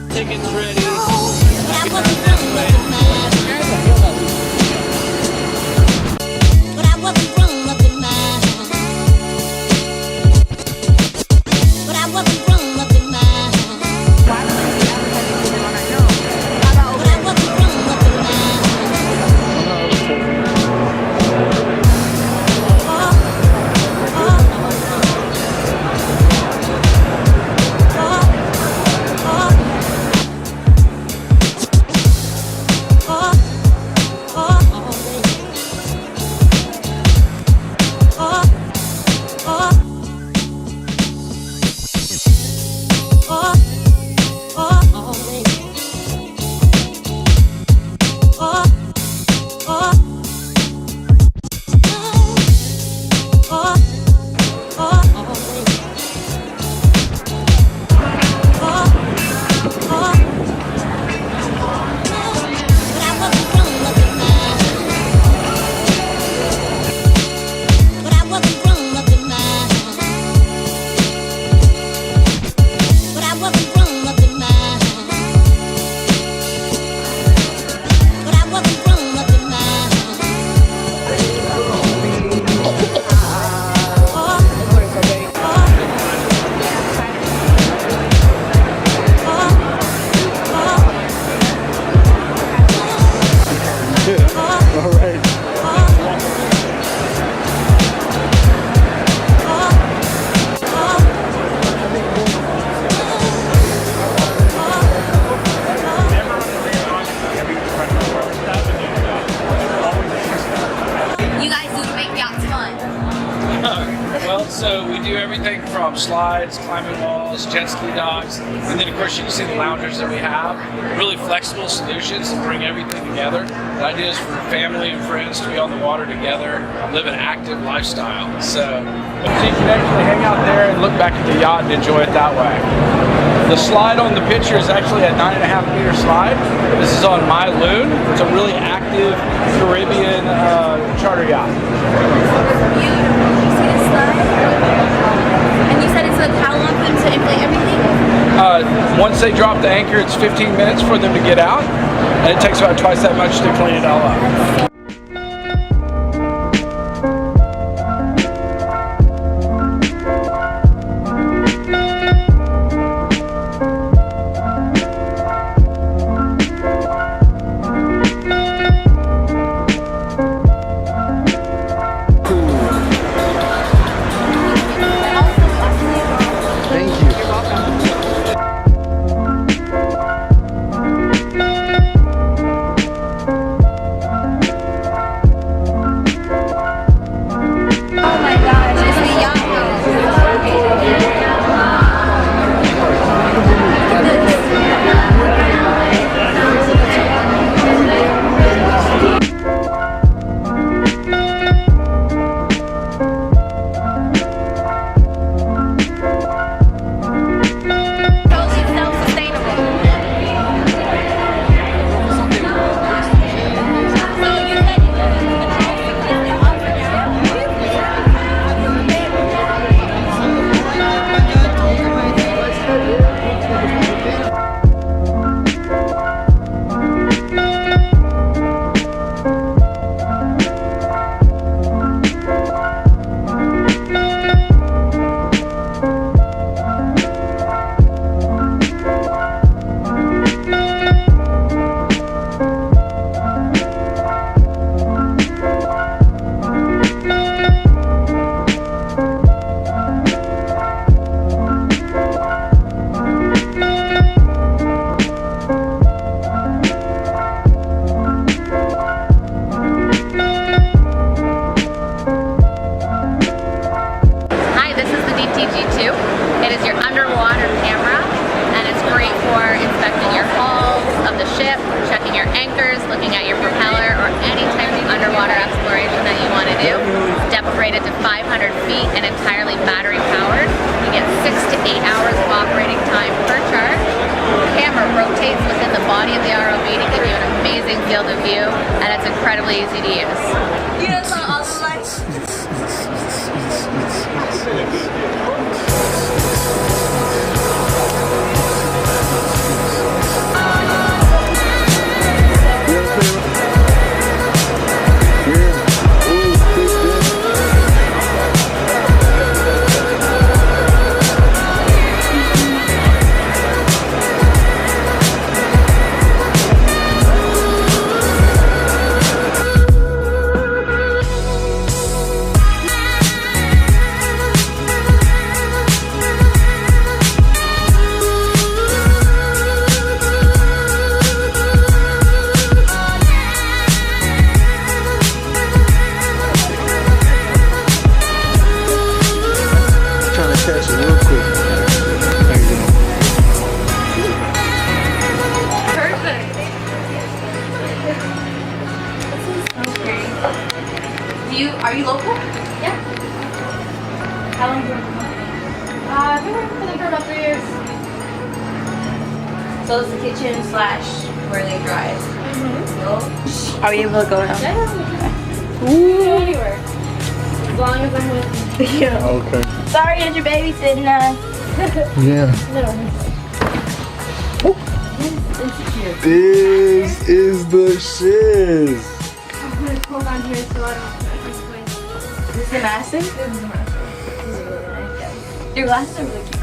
Tickets ready. So we do everything from slides, climbing walls, jet ski docks, and then of course you can see the loungers that we have. Really flexible solutions to bring everything together. The idea is for family and friends to be on the water together, live an active lifestyle. So you can actually hang out there and look back at the yacht and enjoy it that way. The slide on the picture is actually a 9.5 meter slide. This is on My Loon. It's a really active Caribbean charter yacht. And you said it's like how long for them to inflate everything? Once they drop the anchor, it's 15 minutes for them to get out, and it takes about twice that much to clean it all up. Rated to 500 feet and entirely battery powered. body of the ROV to give you an amazing field of view, and it's incredibly easy to use. You guys saw all the lights? Are you local? Yeah. How long have you been working? I've been working for them for about 3 years. So it's the kitchen slash where they drive. Mm-hmm. Are we able to go now? Yeah. Ooh. Anywhere. As long as I'm with you. Okay. Sorry that your babysitting us. Yeah. No. This is the shiz. I'm gonna hold on here so I don't. Is this the master? This is the master. This is really nice. Yeah. Your glasses are really cute.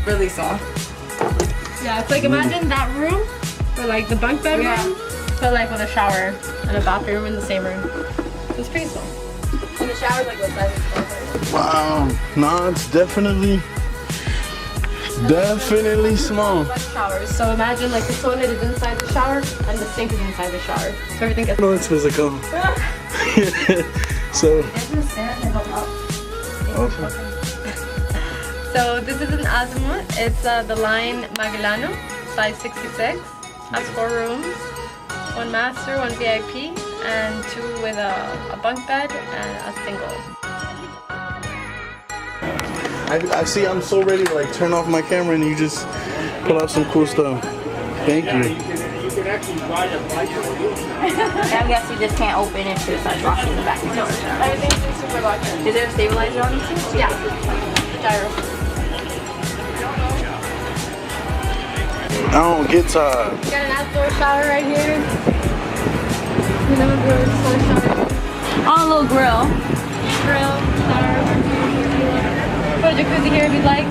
Really soft. Yeah, it's like imagine that room, or like the bunk bed room, but like with a shower and a bathroom in the same room. It's pretty small. And the shower's like what size is it? Wow. Nah, it's definitely small. Like showers. So imagine like the toilet is inside the shower and the sink is inside the shower. So everything gets. No, it's physical. So. Okay. So this is an Azimuth. It's the line Magellano, size 66. Has 4 rooms, 1 master, 1 VIP, and 2 with a bunk bed and a single. I see. I'm so ready to like turn off my camera and you just pull out some cool stuff. Thank you. And I'm guessing you just can't open it to start rocking the back. No, everything's super locked in. Is there a stabilizer on this? Yeah, gyro. I don't get tired. Got an outdoor shower right here. You know, we're just shower. On a little grill. Grill, shower. Put a jacuzzi here if you'd like.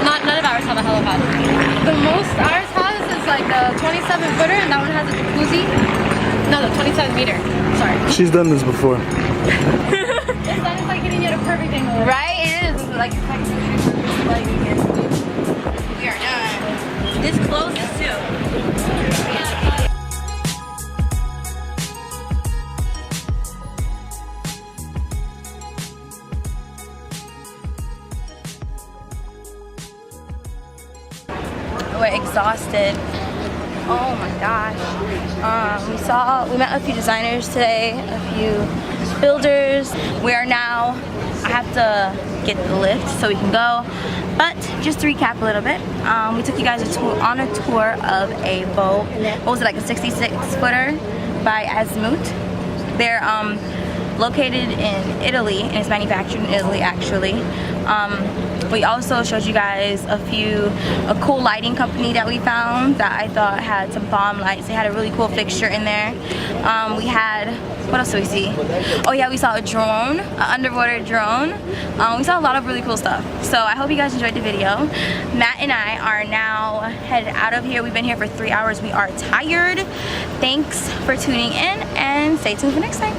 None of ours have a helipad. The most ours has is like a 27 footer, and that one has a jacuzzi. No, the 27 meter. Sorry. She's done this before. This one is like hitting you at a perfect angle. Right? It is. Like, it's like we are done. This closes too. We're exhausted. Oh my gosh. We met a few designers today, a few builders. We are now, I have to get the lift so we can go. But just to recap a little bit, we took you guys on a tour of a boat. What was it, like a 66 footer by Azimuth. They're located in Italy and it's manufactured in Italy actually. We also showed you guys a cool lighting company that we found that I thought had some bomb lights. They had a really cool fixture in there. We had, what else did we see? Oh yeah, we saw a drone, an underwater drone. We saw a lot of really cool stuff. So I hope you guys enjoyed the video. Matt and I are now headed out of here. We've been here for 3 hours. We are tired. Thanks for tuning in and stay tuned for next time.